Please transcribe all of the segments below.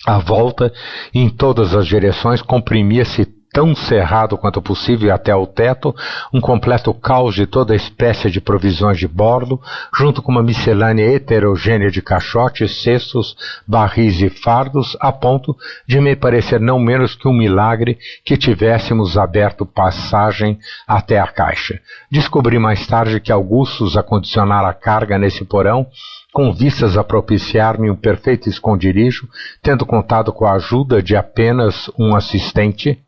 À volta, em todas as direções, comprimia-se tão cerrado quanto possível até ao teto, um completo caos de toda espécie de provisões de bordo, junto com uma miscelânea heterogênea de caixotes, cestos, barris e fardos, a ponto de me parecer não menos que um milagre que tivéssemos aberto passagem até a caixa. Descobri mais tarde que Augustus acondicionara a carga nesse porão, com vistas a propiciar-me um perfeito esconderijo, tendo contado com a ajuda de apenas um assistente,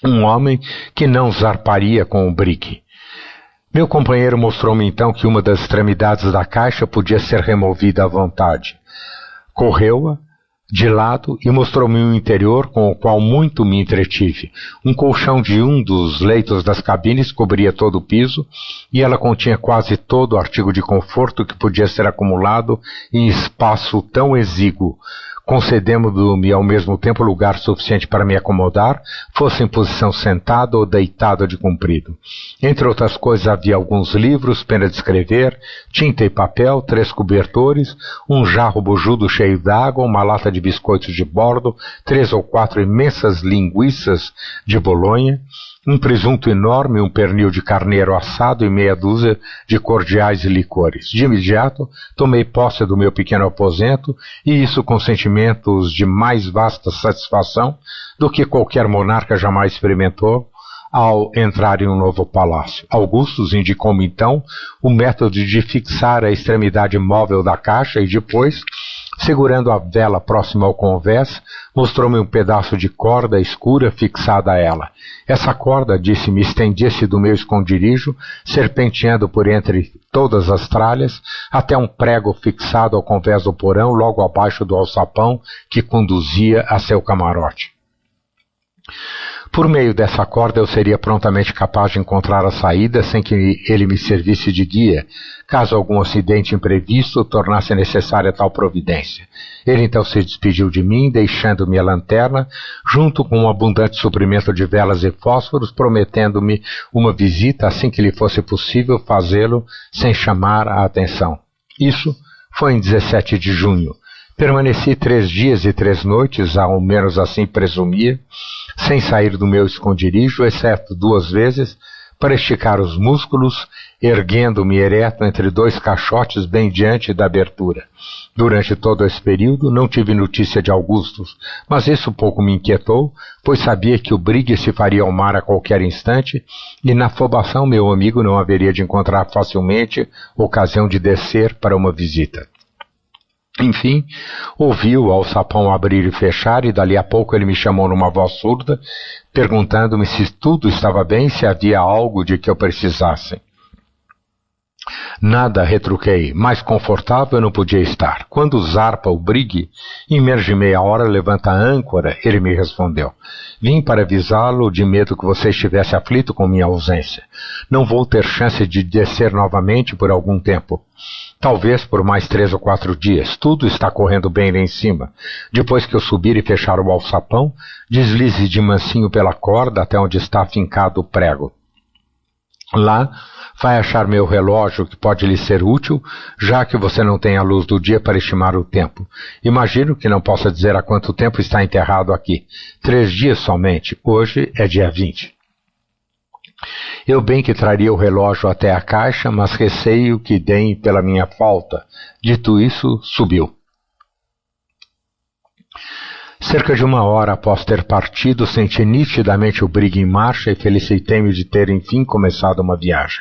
um homem que não zarparia com o brigue. Meu companheiro mostrou-me então que uma das extremidades da caixa podia ser removida à vontade. Correu-a de lado e mostrou-me um interior com o qual muito me entretive. Um colchão de um dos leitos das cabines cobria todo o piso e ela continha quase todo o artigo de conforto que podia ser acumulado em espaço tão exíguo, concedendo-me ao mesmo tempo lugar suficiente para me acomodar, fosse em posição sentada ou deitada de comprido. Entre outras coisas havia alguns livros, pena de escrever, tinta e papel, 3 cobertores, um jarro bujudo cheio d'água, uma lata de biscoitos de bordo, 3 ou 4 imensas linguiças de Bolonha, um presunto enorme, um pernil de carneiro assado e meia dúzia de cordiais e licores. De imediato, tomei posse do meu pequeno aposento, e isso com sentimentos de mais vasta satisfação do que qualquer monarca jamais experimentou ao entrar em um novo palácio. Augustus indicou-me então o método de fixar a extremidade móvel da caixa e depois, segurando a vela próxima ao convés, mostrou-me um pedaço de corda escura fixada a ela. Essa corda, disse-me, estendia-se do meu esconderijo, serpenteando por entre todas as tralhas, até um prego fixado ao convés do porão, logo abaixo do alçapão que conduzia a seu camarote. Por meio dessa corda eu seria prontamente capaz de encontrar a saída sem que ele me servisse de guia, caso algum acidente imprevisto tornasse necessária tal providência. Ele então se despediu de mim, deixando-me a lanterna, junto com um abundante suprimento de velas e fósforos, prometendo-me uma visita assim que lhe fosse possível fazê-lo sem chamar a atenção. Isso foi em 17 de junho. Permaneci 3 dias e 3 noites, ao menos assim presumia, sem sair do meu esconderijo, exceto 2 vezes, para esticar os músculos, erguendo-me ereto entre 2 caixotes bem diante da abertura. Durante todo esse período não tive notícia de Augustus, mas isso pouco me inquietou, pois sabia que o brigue se faria ao mar a qualquer instante, e na afobação meu amigo não haveria de encontrar facilmente ocasião de descer para uma visita. Enfim, ouvi o alçapão abrir e fechar, e dali a pouco ele me chamou numa voz surda, perguntando-me se tudo estava bem, se havia algo de que eu precisasse. Nada, retruquei, mais confortável eu não podia estar. Quando zarpa o brigue, em menos de meia hora levanta a âncora, ele me respondeu. Vim para avisá-lo de medo que você estivesse aflito com minha ausência. Não vou ter chance de descer novamente por algum tempo. Talvez por mais 3 ou 4 dias. Tudo está correndo bem lá em cima. Depois que eu subir e fechar o alçapão, deslize de mansinho pela corda até onde está afincado o prego. Lá vai achar meu relógio, que pode lhe ser útil, já que você não tem a luz do dia para estimar o tempo. Imagino que não possa dizer há quanto tempo está enterrado aqui. 3 dias somente. Hoje é dia 20. Eu bem que traria o relógio até a caixa, mas receio que deem pela minha falta. Dito isso, subiu. Cerca de 1 hora após ter partido, senti nitidamente o brigue em marcha e felicitei-me de ter enfim começado uma viagem.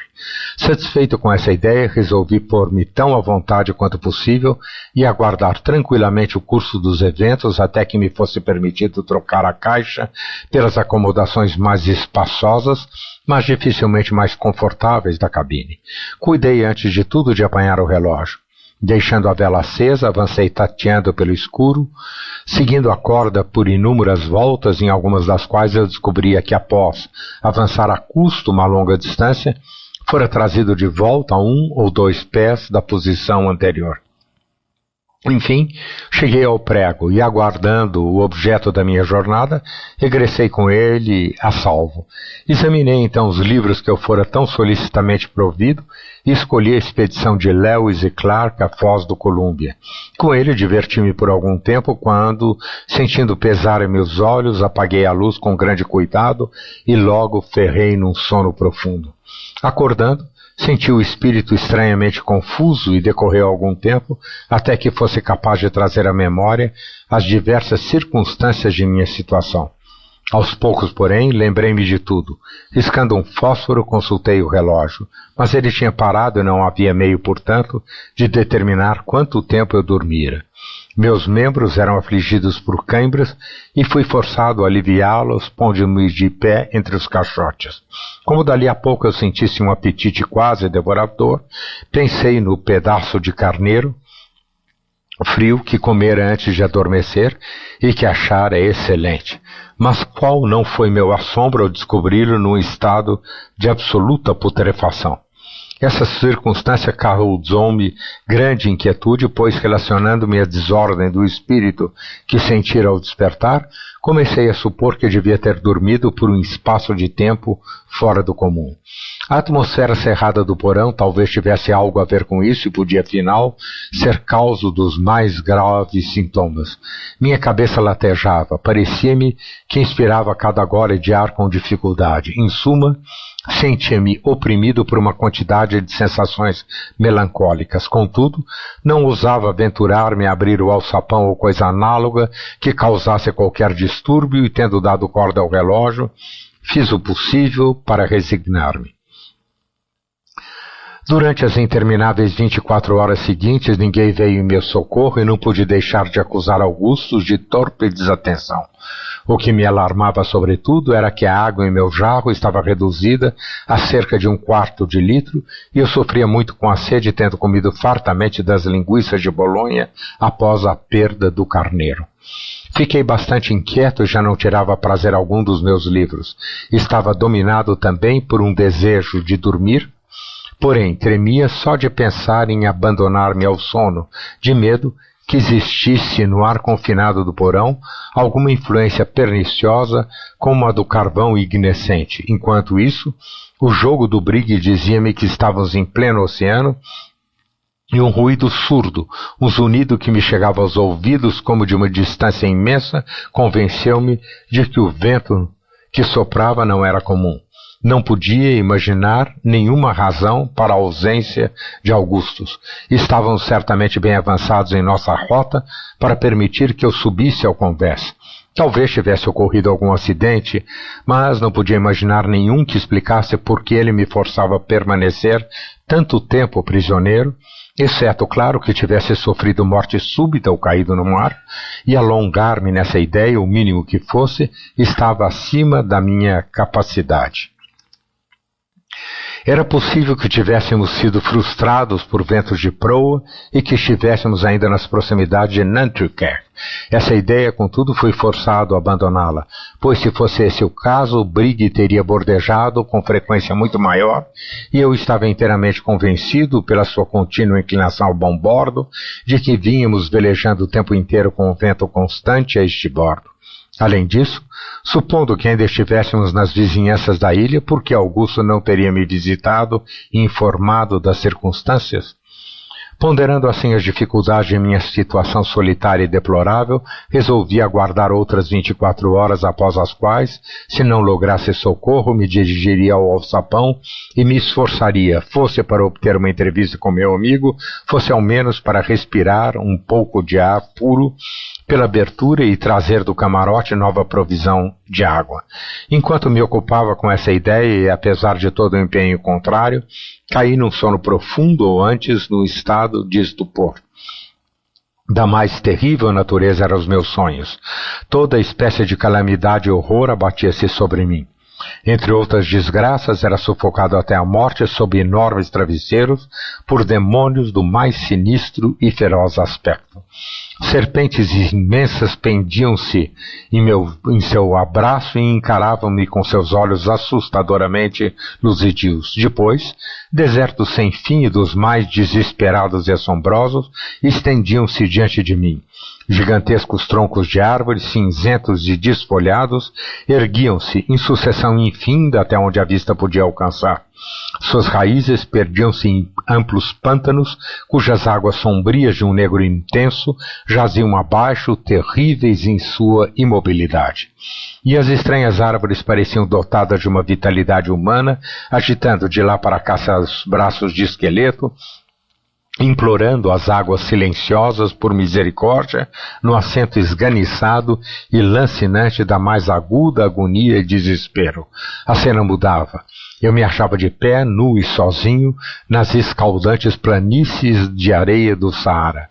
Satisfeito com essa ideia, resolvi pôr-me tão à vontade quanto possível e aguardar tranquilamente o curso dos eventos até que me fosse permitido trocar a caixa pelas acomodações mais espaçosas, mas dificilmente mais confortáveis da cabine. Cuidei antes de tudo de apanhar o relógio. Deixando a vela acesa, avancei tateando pelo escuro, seguindo a corda por inúmeras voltas, em algumas das quais eu descobria que após avançar a custo uma longa distância, fora trazido de volta a 1 ou 2 pés da posição anterior. Enfim, cheguei ao prego e, aguardando o objeto da minha jornada, regressei com ele a salvo. Examinei então os livros que eu fora tão solicitamente provido e escolhi a expedição de Lewis e Clark à Foz do Colômbia. Com ele diverti-me por algum tempo quando, sentindo pesar em meus olhos, apaguei a luz com grande cuidado e logo ferrei num sono profundo. Acordando, senti o espírito estranhamente confuso e decorreu algum tempo até que fosse capaz de trazer à memória as diversas circunstâncias de minha situação. Aos poucos, porém, lembrei-me de tudo. Riscando um fósforo, consultei o relógio, mas ele tinha parado e não havia meio, portanto, de determinar quanto tempo eu dormira. Meus membros eram afligidos por cãibras e fui forçado a aliviá-los, pondo-me de pé entre os caixotes. Como dali a pouco eu sentisse um apetite quase devorador, pensei no pedaço de carneiro frio que comera antes de adormecer e que achara excelente. Mas qual não foi meu assombro ao descobri-lo num estado de absoluta putrefação? Essa circunstância causou-me grande inquietude, pois, relacionando-me à desordem do espírito que sentira ao despertar, comecei a supor que devia ter dormido por um espaço de tempo fora do comum. A atmosfera cerrada do porão talvez tivesse algo a ver com isso e podia, afinal, ser causa dos mais graves sintomas. Minha cabeça latejava, parecia-me que inspirava cada gole de ar com dificuldade. Em suma, sentia-me oprimido por uma quantidade de sensações melancólicas. Contudo, não ousava aventurar-me a abrir o alçapão ou coisa análoga que causasse qualquer distúrbio e, tendo dado corda ao relógio, fiz o possível para resignar-me. Durante as intermináveis 24 horas seguintes, ninguém veio em meu socorro e não pude deixar de acusar Augustus de torpe desatenção. O que me alarmava sobretudo era que a água em meu jarro estava reduzida a cerca de 1/4 de litro e eu sofria muito com a sede, tendo comido fartamente das linguiças de Bolonha após a perda do carneiro. Fiquei bastante inquieto e já não tirava prazer algum dos meus livros. Estava dominado também por um desejo de dormir, porém tremia só de pensar em abandonar-me ao sono, de medo que existisse no ar confinado do porão alguma influência perniciosa como a do carvão ignescente. Enquanto isso, o jogo do brigue dizia-me que estávamos em pleno oceano e um ruído surdo, um zunido que me chegava aos ouvidos como de uma distância imensa, convenceu-me de que o vento que soprava não era comum. Não podia imaginar nenhuma razão para a ausência de Augustus. Estávamos certamente bem avançados em nossa rota para permitir que eu subisse ao convés. Talvez tivesse ocorrido algum acidente, mas não podia imaginar nenhum que explicasse por que ele me forçava a permanecer tanto tempo prisioneiro, exceto, claro, que tivesse sofrido morte súbita ou caído no mar, e alongar-me nessa ideia, o mínimo que fosse, estava acima da minha capacidade. Era possível que tivéssemos sido frustrados por ventos de proa e que estivéssemos ainda nas proximidades de Nantucket. Essa ideia, contudo, foi forçado a abandoná-la, pois se fosse esse o caso, o brigue teria bordejado com frequência muito maior e eu estava inteiramente convencido, pela sua contínua inclinação ao bom bordo, de que vínhamos velejando o tempo inteiro com um vento constante a este bordo. Além disso, supondo que ainda estivéssemos nas vizinhanças da ilha, por que Augusto não teria me visitado e informado das circunstâncias? Ponderando assim as dificuldades de minha situação solitária e deplorável, resolvi aguardar outras 24 horas, após as quais, se não lograsse socorro, me dirigiria ao alçapão e me esforçaria, fosse para obter uma entrevista com meu amigo, fosse ao menos para respirar um pouco de ar puro pela abertura e trazer do camarote nova provisão de água. Enquanto me ocupava com essa ideia e, apesar de todo o empenho contrário, caí num sono profundo ou antes no estado de estupor. Da mais terrível natureza eram os meus sonhos. Toda espécie de calamidade e horror abatia-se sobre mim. Entre outras desgraças, era sufocado até a morte sob enormes travesseiros por demônios do mais sinistro e feroz aspecto. Serpentes imensas pendiam-se em seu abraço e encaravam-me com seus olhos assustadoramente luzidios. Depois, desertos sem fim e dos mais desesperados e assombrosos estendiam-se diante de mim. Gigantescos troncos de árvores, cinzentos e desfolhados, erguiam-se em sucessão infinda até onde a vista podia alcançar. Suas raízes perdiam-se em amplos pântanos, cujas águas sombrias de um negro intenso jaziam abaixo, terríveis em sua imobilidade. E as estranhas árvores pareciam dotadas de uma vitalidade humana, agitando de lá para cá seus braços de esqueleto, implorando as águas silenciosas por misericórdia, no acento esganiçado e lancinante da mais aguda agonia e desespero. A cena mudava. Eu me achava de pé, nu e sozinho, nas escaldantes planícies de areia do Saara.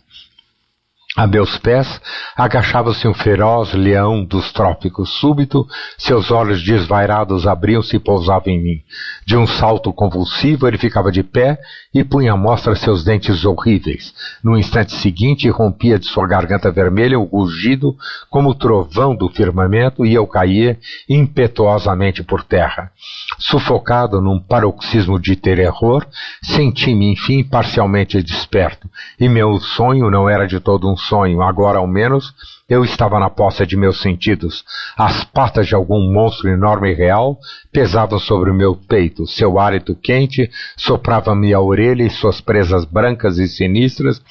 A meus pés agachava-se um feroz leão dos trópicos. Súbito, seus olhos desvairados abriam-se e pousavam em mim. De um salto convulsivo, ele ficava de pé e punha à mostra seus dentes horríveis. No instante seguinte, rompia de sua garganta vermelha um rugido como o trovão do firmamento e eu caía impetuosamente por terra. Sufocado num paroxismo de terror, senti-me, enfim, parcialmente desperto. E meu sonho não era de todo um sonho. Agora, ao menos, eu estava na posse de meus sentidos. As patas de algum monstro enorme e real pesavam sobre o meu peito. Seu hálito quente soprava-me a orelha e suas presas brancas e sinistras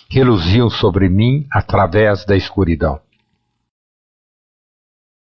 reluziam sobre mim através da escuridão.